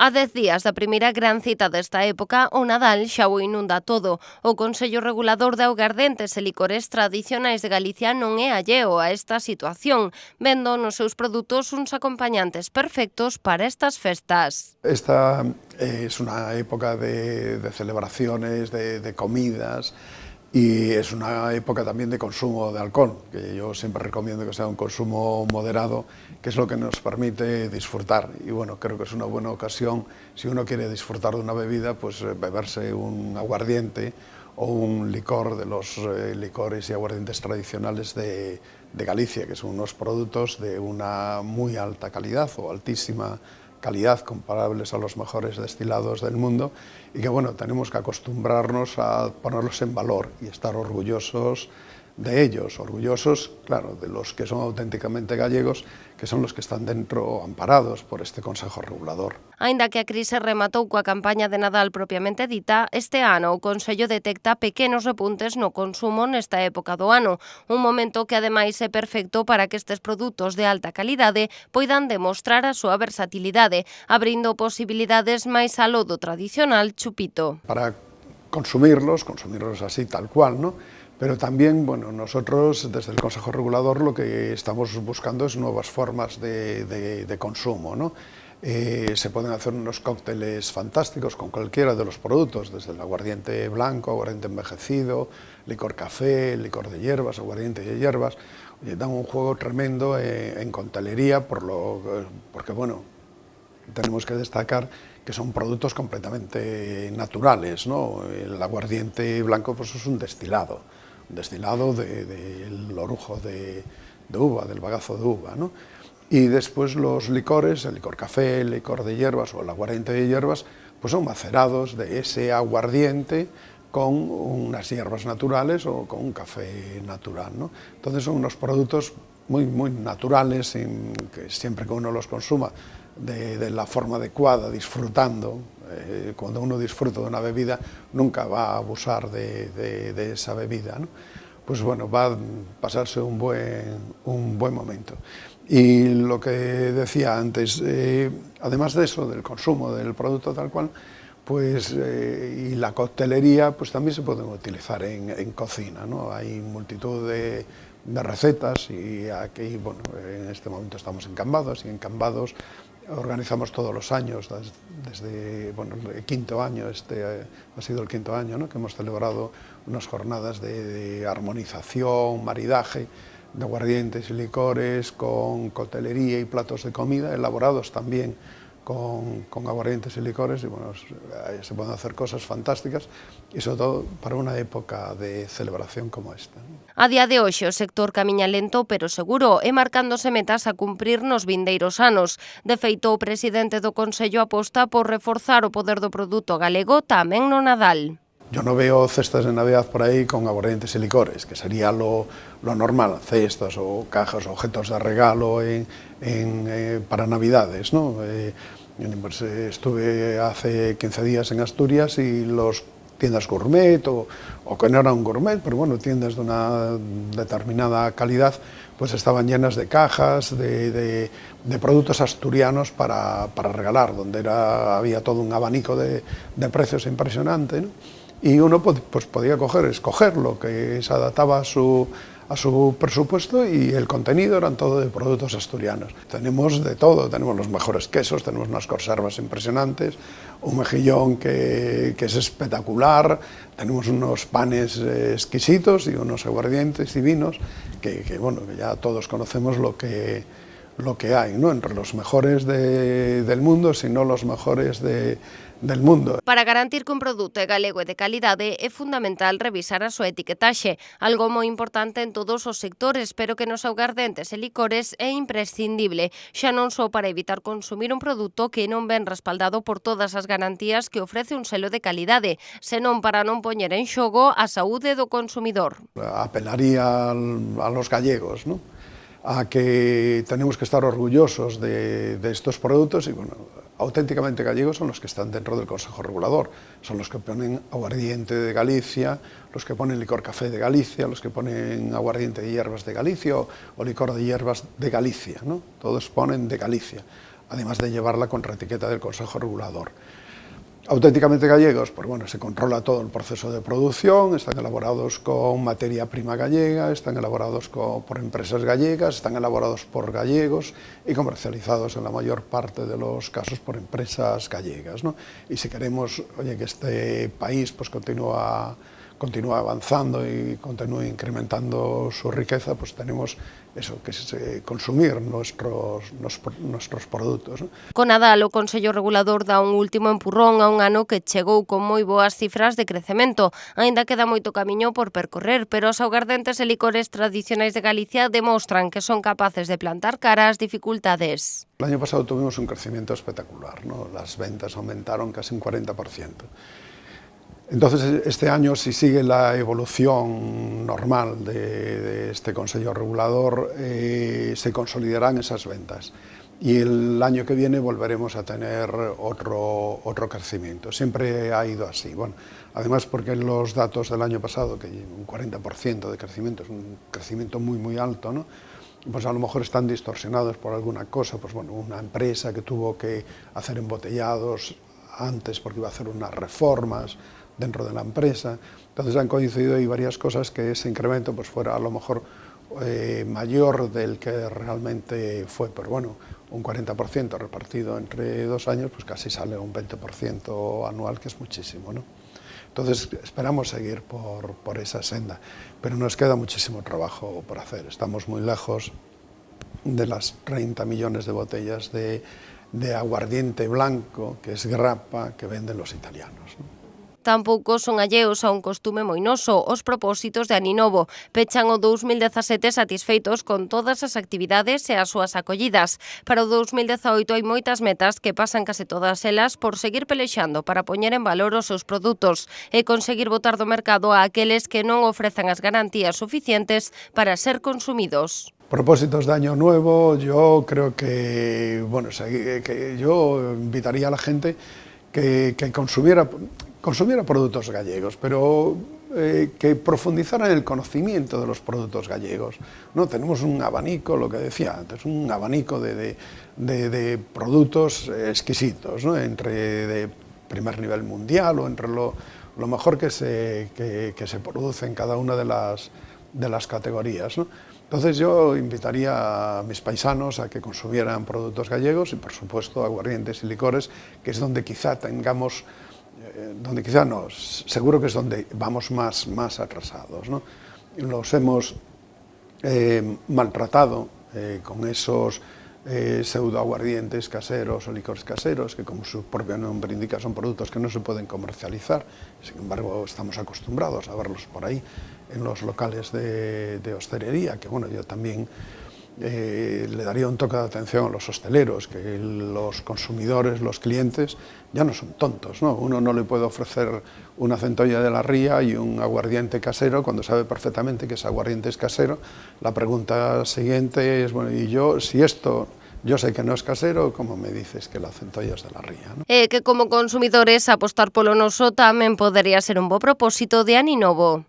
A 10 días da primeira gran cita desta época, o Nadal xa o inunda todo. O Consello Regulador de Augardentes e Licores Tradicionais de Galicia non é alleo a esta situación, vendo nos seus produtos uns acompañantes perfectos para estas festas. Esta es una época de celebraciones, de comidas, y es una época también de consumo de alcohol, que yo siempre recomiendo que sea un consumo moderado, que es lo que nos permite disfrutar. Y bueno, creo que es una buena ocasión, si uno quiere disfrutar de una bebida, pues beberse un aguardiente o un licor de los licores y aguardientes tradicionales de Galicia, que son unos productos de una muy alta calidad o altísima calidad, comparables a los mejores destilados del mundo, y que bueno, tenemos que acostumbrarnos a ponerlos en valor y estar orgullosos de ellos, orgullosos, claro, de los que son auténticamente gallegos, que son los que están dentro, amparados por este Consejo Regulador. Aínda que a crise rematou coa campaña de Nadal propiamente dita, este ano o Consello detecta pequenos repuntes no consumo nesta época do ano, un momento que ademais é perfecto para que estes produtos de alta calidade poidan demostrar a súa versatilidade, abrindo posibilidades máis aló do tradicional chupito. Para consumirlos así tal cual, ¿no? Pero también, bueno, nosotros desde el Consejo Regulador lo que estamos buscando es nuevas formas de consumo, ¿no? Se pueden hacer unos cócteles fantásticos con cualquiera de los productos, desde el aguardiente blanco, aguardiente envejecido, licor café, licor de hierbas, aguardiente de hierbas. Oye, dan un juego tremendo en coctelería, porque bueno, tenemos que destacar que son productos completamente naturales, ¿no? El aguardiente blanco pues es un destilado del orujo de uva, del bagazo de uva, ¿no? Y después los licores, el licor café, el licor de hierbas o el aguardiente de hierbas, pues son macerados de ese aguardiente con unas hierbas naturales o con un café natural, ¿no? Entonces son unos productos muy naturales, que siempre que uno los consuma de la forma adecuada, disfrutando. Cuando uno disfruta de una bebida, nunca va a abusar de esa bebida, ¿no? Pues bueno, va a pasarse un buen momento. Y lo que decía antes, además de eso, del consumo del producto tal cual, pues, y la coctelería, pues también se pueden utilizar en cocina, ¿no? Hay multitud de recetas y aquí, bueno, en este momento estamos en Cambados, y en Cambados organizamos todos los años, desde bueno, el quinto año, ha sido el quinto año, ¿no? Que hemos celebrado unas jornadas de armonización, maridaje de aguardientes y licores con coctelería y platos de comida, elaborados también con aguardientes y licores, y bueno, se pueden hacer cosas fantásticas, y sobre todo para una época de celebración como esta, ¿no? A día de hoxe o sector camiña lento pero seguro e marcándose metas a cumprir nos vindeiros anos. De feito, o presidente do Consello aposta por reforzar o poder do produto galego tamén no Nadal. Yo no veo cestas de Navidad por ahí con aguardientes y licores, que sería lo normal, cestas o cajas, objetos de regalo para Navidades, ¿no? Pues estuve hace 15 días en Asturias y los tiendas gourmet, o que no eran gourmet, pero bueno, tiendas de una determinada calidad, pues estaban llenas de cajas, de productos asturianos para regalar, donde había todo un abanico de precios impresionante, ¿no? Y uno pues podía escoger lo que se adaptaba a su presupuesto, y el contenido eran todo de productos asturianos. Tenemos de todo, tenemos los mejores quesos, tenemos unas conservas impresionantes, un mejillón que es espectacular, tenemos unos panes exquisitos y unos aguardientes y vinos que bueno, que ya todos conocemos lo que hay, ¿no? Entre los mejores del mundo, si no los mejores del mundo. Para garantir que un produto é galego e de calidade é fundamental revisar a súa etiquetaxe, algo moi importante en todos os sectores, pero que nos augardentes e licores é imprescindible, xa non só para evitar consumir un produto que non ven respaldado por todas as garantías que ofrece un selo de calidade, senón para non poñer en xogo a saúde do consumidor. Apelaría a los gallegos, ¿no? A que tenemos que estar orgullosos de estos productos, y bueno, auténticamente gallegos son los que están dentro del Consejo Regulador, son los que ponen aguardiente de Galicia, los que ponen licor café de Galicia, los que ponen aguardiente de hierbas de Galicia o licor de hierbas de Galicia, ¿no? Todos ponen de Galicia. además de llevar la contraetiqueta del Consejo Regulador. Auténticamente gallegos, pues bueno, se controla todo el proceso de producción, están elaborados con materia prima gallega, están elaborados por empresas gallegas, están elaborados por gallegos y comercializados en la mayor parte de los casos por empresas gallegas, ¿no? Y si queremos, oye, que este país pues continúa avanzando y continúe incrementando su riqueza, pues tenemos eso, que es consumir nuestros produtos, ¿no? Con Nadal, o Consello Regulador dá un último empurrón a un ano que chegou con moi boas cifras de crecemento. Aínda queda moito camiño por percorrer, pero os augardentes e licores tradicionais de Galicia demostran que son capaces de plantar cara ás dificultades. El año pasado tuvimos un crecimiento espectacular, ¿no? Las ventas aumentaron casi un 40%. Entonces, este año, si sigue la evolución normal de este Consejo Regulador, se consolidarán esas ventas. Y el año que viene volveremos a tener otro crecimiento. Siempre ha ido así. Bueno, además, porque los datos del año pasado, que un 40% de crecimiento, es un crecimiento muy, muy alto, ¿no? Pues a lo mejor están distorsionados por alguna cosa, pues bueno, una empresa que tuvo que hacer embotellados antes porque iba a hacer unas reformas dentro de la empresa. Entonces han coincidido ahí varias cosas que ese incremento pues fuera a lo mejor mayor del que realmente fue, pero bueno, un 40% repartido entre 2 años, pues casi sale un 20% anual, que es muchísimo, ¿no? Entonces esperamos seguir por esa senda, pero nos queda muchísimo trabajo por hacer. Estamos muy lejos de las 30 millones de botellas de aguardiente blanco, que es grappa, que venden los italianos, ¿no? Tampouco son alleos a un costume moi noso, os propósitos de Aninovo. Pechan o 2017 satisfeitos con todas as actividades e as súas acollidas. Para o 2018 hai moitas metas que pasan case todas elas por seguir pelexando para poñer en valor os seus produtos e conseguir botar do mercado a aqueles que non ofrezan as garantías suficientes para ser consumidos. Propósitos de año nuevo, yo creo que, bueno, que yo invitaría a la gente que consumiera productos gallegos, pero que profundizara en el conocimiento de los productos gallegos, ¿no? Tenemos un abanico, lo que decía antes, un abanico de productos exquisitos, ¿no? Entre de primer nivel mundial o entre lo mejor que se produce en cada una de las categorías, ¿no? Entonces yo invitaría a mis paisanos a que consumieran productos gallegos y, por supuesto, aguardientes y licores, que es donde quizá tengamos, seguro que es donde vamos más atrasados, ¿no? Los hemos maltratado con esos pseudoaguardientes caseros o licores caseros, que como su propio nombre indica son productos que no se pueden comercializar. Sin embargo, estamos acostumbrados a verlos por ahí en los locales de hostelería, que bueno, yo también le daría un toque de atención a los hosteleros, que los consumidores, los clientes, ya no son tontos, ¿no? Uno no le puede ofrecer una centolla de la ría y un aguardiente casero cuando sabe perfectamente que ese aguardiente es casero. La pregunta siguiente es, bueno, y yo, si esto yo sé que no es casero, ¿cómo me dices que la centolla es de la ría, ¿no? Que como consumidores apostar polo noso tamén podería ser un bo propósito de Aninovo.